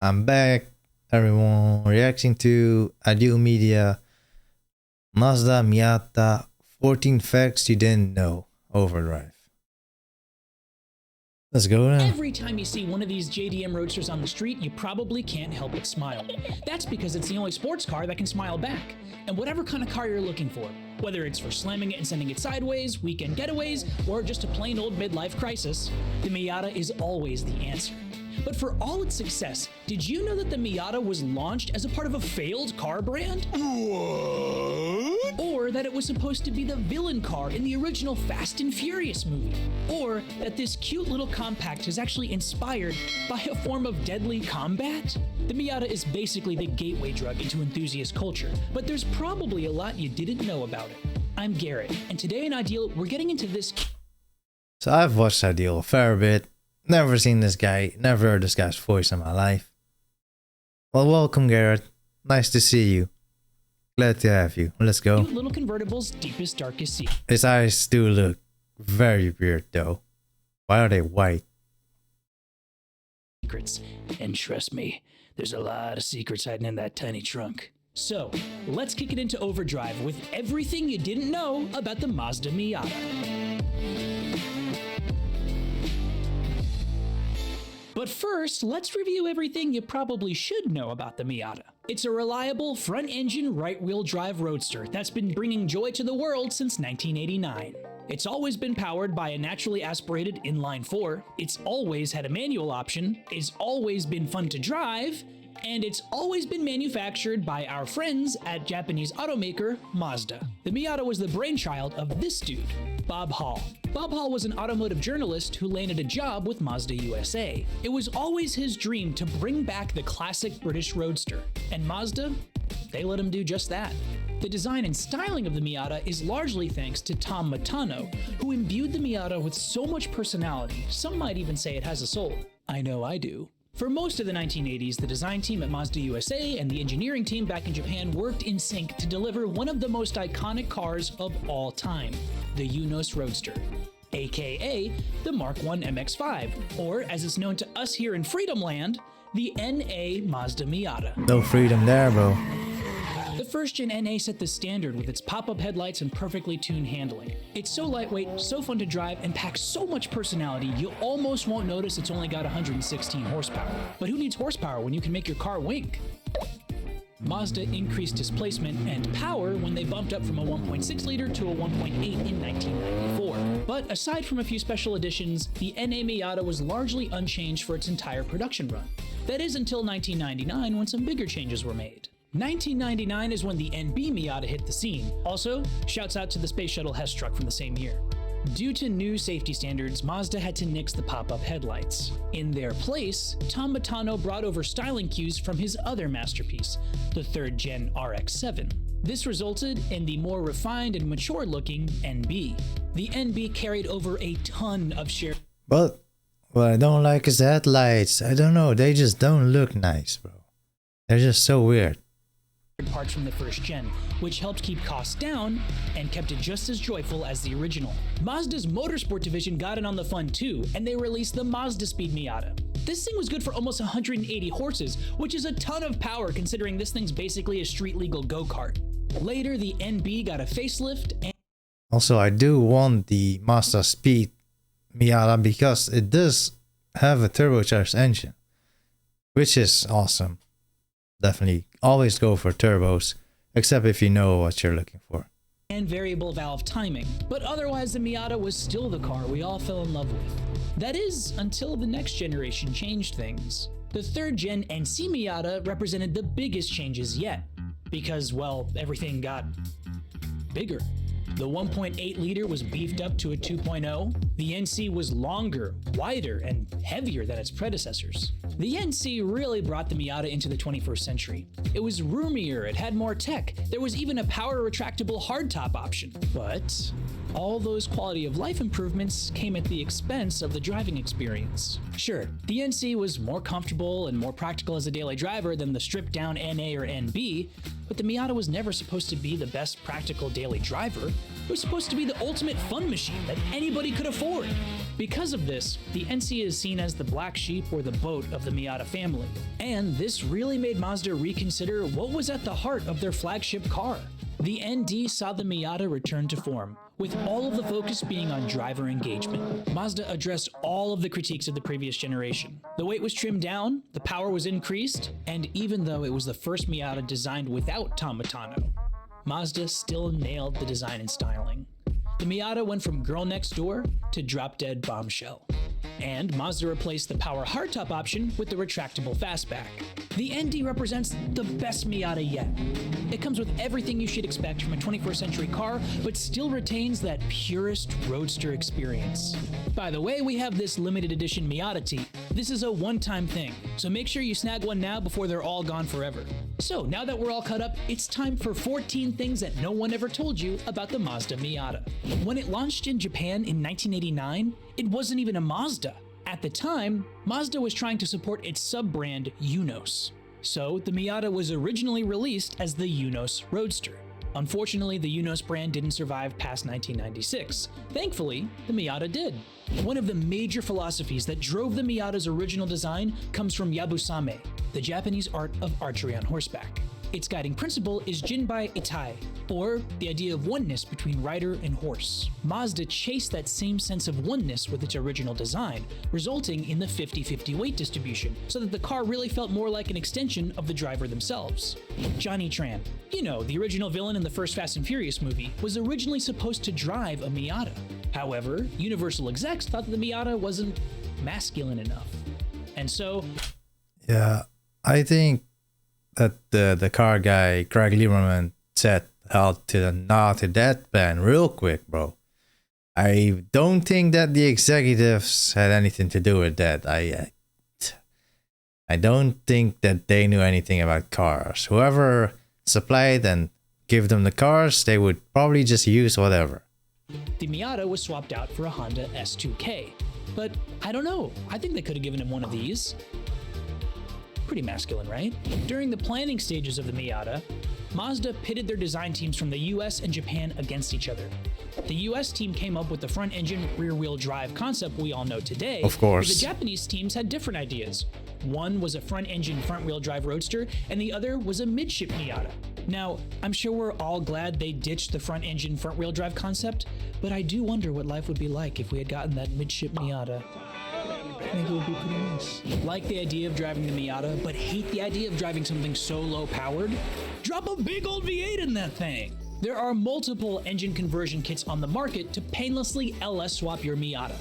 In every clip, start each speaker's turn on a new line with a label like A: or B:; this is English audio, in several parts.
A: I'm back, everyone, reacting to Ideal Media Mazda Miata 14 Facts You Didn't Know Overdrive. Let's go now.
B: Every time you see one of these JDM Roadsters on the street, you probably can't help but smile. That's because it's the only sports car that can smile back. And whatever kind of car you're looking for, whether it's for slamming it and sending it sideways, weekend getaways, or just a plain old midlife crisis, the Miata is always the answer. But for all its success, did you know that the Miata was launched as a part of a failed car brand? What? Or that it was supposed to be the villain car in the original Fast and Furious movie? Or that this cute little compact is actually inspired by a form of deadly combat? The Miata is basically the gateway drug into enthusiast culture, but there's probably a lot you didn't know about it. I'm Garrett, and today in Ideal, we're getting into this.
A: So I've watched Ideal a fair bit. Never seen this guy, never heard this guy's voice in my life. Well, welcome, Garrett. Nice to see you. Glad to have you. Let's go.
B: Little convertible's deepest, darkest secret.
A: His eyes do look very weird, though. Why are they white?
B: Secrets. And trust me, there's a lot of secrets hiding in that tiny trunk. So, let's kick it into overdrive with everything you didn't know about the Mazda Miata. But first, let's review everything you probably should know about the Miata. It's a reliable front-engine right-wheel drive roadster that's been bringing joy to the world since 1989. It's always been powered by a naturally aspirated inline-4, it's always had a manual option, it's always been fun to drive, and it's always been manufactured by our friends at Japanese automaker Mazda. The Miata was the brainchild of this dude, Bob Hall. Bob Hall was an automotive journalist who landed a job with Mazda USA. It was always his dream to bring back the classic British roadster, and Mazda, they let him do just that. The design and styling of the Miata is largely thanks to Tom Matano, who imbued the Miata with so much personality, some might even say it has a soul. I know I do. For most of the 1980s, the design team at Mazda USA and the engineering team back in Japan worked in sync to deliver one of the most iconic cars of all time, the Yunos Roadster, aka the Mark I MX-5, or as it's known to us here in Freedom Land, the NA Mazda Miata.
A: No freedom there, bro.
B: The first-gen NA set the standard with its pop-up headlights and perfectly tuned handling. It's so lightweight, so fun to drive, and packs so much personality, you almost won't notice it's only got 116 horsepower. But who needs horsepower when you can make your car wink? Mazda increased displacement and power when they bumped up from a 1.6 liter to a 1.8 in 1994. But aside from a few special additions, the NA Miata was largely unchanged for its entire production run. That is until 1999 when some bigger changes were made. 1999 is when the NB Miata hit the scene. Also, shouts out to the Space Shuttle Hess truck from the same year. Due to new safety standards, Mazda had to nix the pop-up headlights. In their place, Tom Matano brought over styling cues from his other masterpiece, the third-gen RX-7. This resulted in the more refined and mature-looking NB. The NB carried over a ton of shared.
A: But what I don't like is the headlights. I don't know, they just don't look nice, bro. They're just so weird.
B: Parts from the first gen, which helped keep costs down and kept it just as joyful as the original. Mazda's motorsport division got in on the fun too, and they released the Mazda Speed Miata. This thing was good for almost 180 horses, which is a ton of power considering this thing's basically a street-legal go-kart. Later, the NB got a facelift and
A: Also, I do want the Mazda Speed Miata because it does have a turbocharged engine, which is awesome. Definitely always go for turbos, except if you know what you're looking for.
B: and variable valve timing. But otherwise, the Miata was still the car we all fell in love with. That is, until the next generation changed things. The third gen NC Miata represented the biggest changes yet, because, well, everything got bigger. The 1.8 liter was beefed up to a 2.0. The NC was longer, wider, and heavier than its predecessors. The NC really brought the Miata into the 21st century. It was roomier, it had more tech, there was even a power retractable hardtop option. But all those quality of life improvements came at the expense of the driving experience. Sure, the NC was more comfortable and more practical as a daily driver than the stripped down NA or NB, but the Miata was never supposed to be the best practical daily driver. It was supposed to be the ultimate fun machine that anybody could afford. Because of this, the NC is seen as the black sheep or the boat of the Miata family. And this really made Mazda reconsider what was at the heart of their flagship car. The ND saw the Miata return to form, with all of the focus being on driver engagement. Mazda addressed all of the critiques of the previous generation. The weight was trimmed down, the power was increased, and even though it was the first Miata designed without Tamatano, Mazda still nailed the design and styling. The Miata went from girl next door to drop-dead bombshell. And Mazda replaced the power hardtop option with the retractable fastback. The ND represents the best Miata yet. It comes with everything you should expect from a 21st century car, but still retains that purest roadster experience. By the way, we have this limited edition Miata tee. This is a one-time thing, so make sure you snag one now before they're all gone forever. So now that we're all caught up, it's time for 14 things that no one ever told you about the Mazda Miata. When it launched in Japan in 1989, it wasn't even a Mazda. At the time, Mazda was trying to support its sub-brand Unos. So the Miata was originally released as the Unos Roadster. Unfortunately, the Unos brand didn't survive past 1996. Thankfully, the Miata did. One of the major philosophies that drove the Miata's original design comes from Yabusame, the Japanese art of archery on horseback. Its guiding principle is Jinbai Itai, or the idea of oneness between rider and horse. Mazda chased that same sense of oneness with its original design, resulting in the 50-50 weight distribution, so that the car really felt more like an extension of the driver themselves. Johnny Tran, you know, the original villain in the first Fast and Furious movie, was originally supposed to drive a Miata. However, Universal execs thought that the Miata wasn't masculine enough. And so...
A: Yeah, I think that the car guy, Craig Lieberman, said out to the nod to that band real quick, bro. I don't think that the executives had anything to do with that. I don't think that they knew anything about cars. Whoever supplied and gave them the cars, they would probably just use whatever.
B: The Miata was swapped out for a Honda S2K. But I don't know, I think they could have given him one of these. Pretty masculine, right? During the planning stages of the Miata, Mazda pitted their design teams from the US and Japan against each other. The US team came up with the front engine rear-wheel drive concept we all know today.
A: Of course.
B: But the Japanese teams had different ideas. One was a front engine front-wheel drive roadster, and the other was a midship Miata. Now, I'm sure we're all glad they ditched the front engine front-wheel drive concept, but I do wonder what life would be like if we had gotten that midship Miata. I think it would be pretty nice. Like the idea of driving the Miata, but hate the idea of driving something so low-powered? Drop a big old V8 in that thing! There are multiple engine conversion kits on the market to painlessly LS swap your Miata.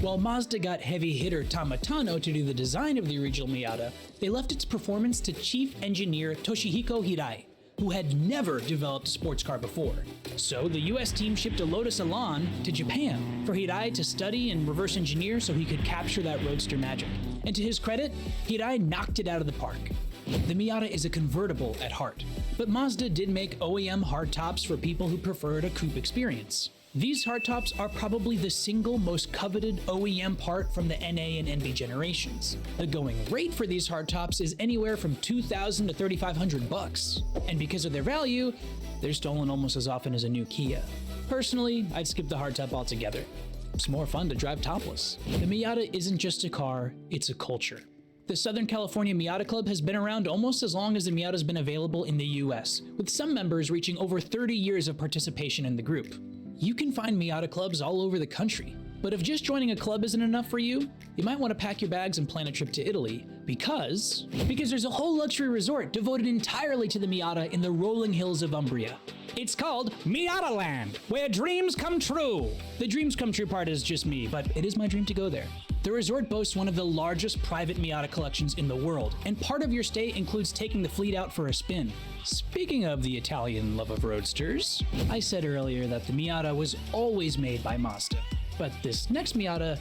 B: While Mazda got heavy hitter Tamatano to do the design of the original Miata, they left its performance to chief engineer Toshihiko Hirai, who had never developed a sports car before. So the US team shipped a Lotus Elan to Japan for Hirai to study and reverse engineer so he could capture that roadster magic. And to his credit, Hirai knocked it out of the park. The Miata is a convertible at heart, but Mazda did make OEM hardtops for people who preferred a coupe experience. These hardtops are probably the single most coveted OEM part from the NA and NB generations. The going rate for these hardtops is anywhere from $2,000 to $3,500, and because of their value, they're stolen almost as often as a new Kia. Personally, I'd skip the hardtop altogether. It's more fun to drive topless. The Miata isn't just a car, it's a culture. The Southern California Miata Club has been around almost as long as the Miata's been available in the US, with some members reaching over 30 years of participation in the group. You can find Miata clubs all over the country, but if just joining a club isn't enough for you, you might want to pack your bags and plan a trip to Italy, because there's a whole luxury resort devoted entirely to the Miata in the rolling hills of Umbria. It's called Miata Land, where dreams come true. The dreams come true part is just me, but it is my dream to go there. The resort boasts one of the largest private Miata collections in the world, and part of your stay includes taking the fleet out for a spin. Speaking of the Italian love of roadsters, I said earlier that the Miata was always made by Mazda, but this next Miata,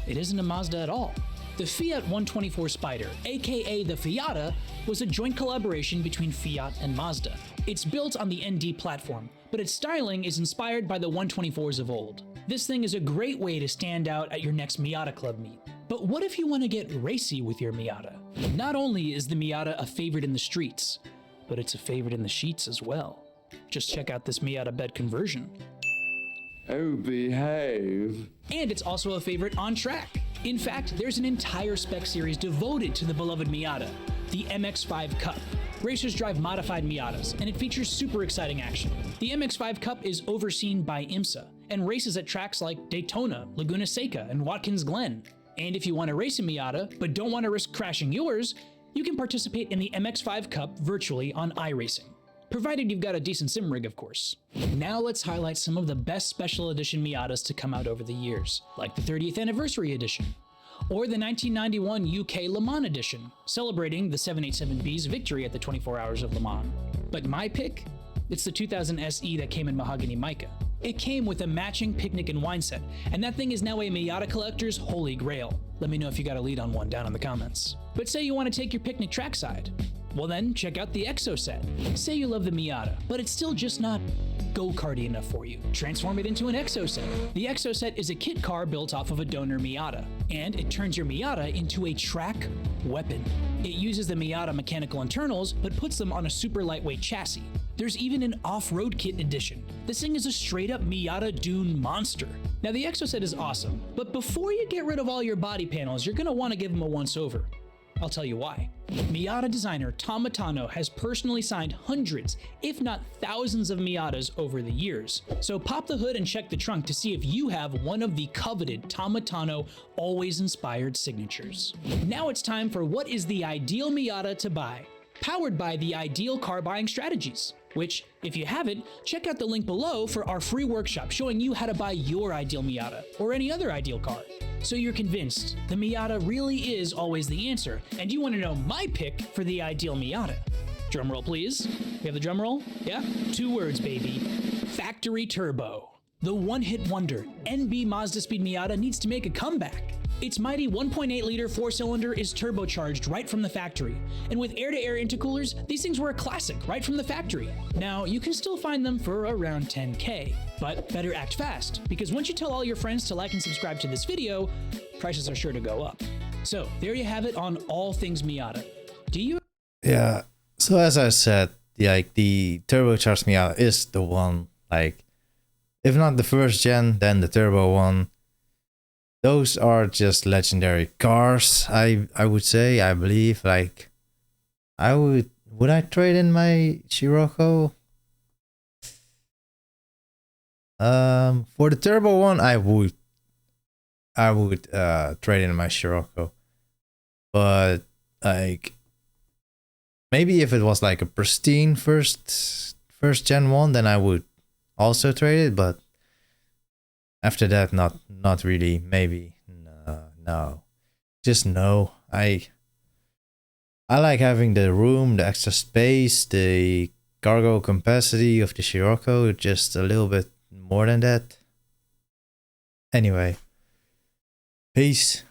B: it isn't a Mazda at all. The Fiat 124 Spider, aka the Fiata, was a joint collaboration between Fiat and Mazda. It's built on the ND platform, but its styling is inspired by the 124s of old. This thing is a great way to stand out at your next Miata Club meet. But what if you want to get racy with your Miata? Not only is the Miata a favorite in the streets, but it's a favorite in the sheets as well. Just check out this Miata bed conversion.
C: Oh, behave.
B: And it's also a favorite on track. In fact, there's an entire spec series devoted to the beloved Miata, the MX-5 Cup. Racers drive modified Miatas, and it features super exciting action. The MX-5 Cup is overseen by IMSA, and races at tracks like Daytona, Laguna Seca, and Watkins Glen. And if you want to race a Miata, but don't want to risk crashing yours, you can participate in the MX-5 Cup virtually on iRacing. Provided you've got a decent sim rig, of course. Now let's highlight some of the best special edition Miatas to come out over the years, like the 30th Anniversary Edition, or the 1991 UK Le Mans Edition, celebrating the 787B's victory at the 24 Hours of Le Mans. But my pick? It's the 2000 SE that came in mahogany mica. It came with a matching picnic and wine set, and that thing is now a Miata collector's holy grail. Let me know if you got a lead on one down in the comments. But say you want to take your picnic trackside. Well then, check out the Exo set. Say you love the Miata, but it's still just not go-karty enough for you. Transform it into an Exo set. The Exo set is a kit car built off of a donor Miata, and it turns your Miata into a track weapon. It uses the Miata mechanical internals, but puts them on a super lightweight chassis. There's even an off-road kit edition. This thing is a straight-up Miata Dune monster. Now the Exo set is awesome, but before you get rid of all your body panels, you're gonna want to give them a once-over. I'll tell you why. Miata designer Tom Matano has personally signed hundreds, if not thousands of Miatas over the years. So pop the hood and check the trunk to see if you have one of the coveted Tom Matano always inspired signatures. Now it's time for what is the ideal Miata to buy, powered by the Ideal Car Buying Strategies, which, if you haven't, check out the link below for our free workshop showing you how to buy your ideal Miata or any other ideal car. So you're convinced the Miata really is always the answer, and you want to know my pick for the ideal Miata. Drum roll, please. You have the drum roll? Yeah? 2 words, baby. Factory Turbo. The one-hit wonder, NB Mazda Speed Miata needs to make a comeback. Its mighty 1.8-liter 4-cylinder is turbocharged right from the factory, and with air-to-air intercoolers, these things were a classic right from the factory. Now, you can still find them for around $10K, but better act fast, because once you tell all your friends to like and subscribe to this video, prices are sure to go up. So, there you have it on all things Miata. Do you?
A: Yeah, so as I said, like the turbocharged Miata is the one, like, if not the first gen, then the turbo one. Those are just legendary cars, I would say, I believe. Like, would I trade in my Scirocco? For the turbo one, I would trade in my Scirocco. But, like, maybe if it was like a pristine first gen one, then I would also trade it, but after that, not really. Maybe no, just no. I like having the room, the extra space, the cargo capacity of the Scirocco, just a little bit more than that. Anyway, peace.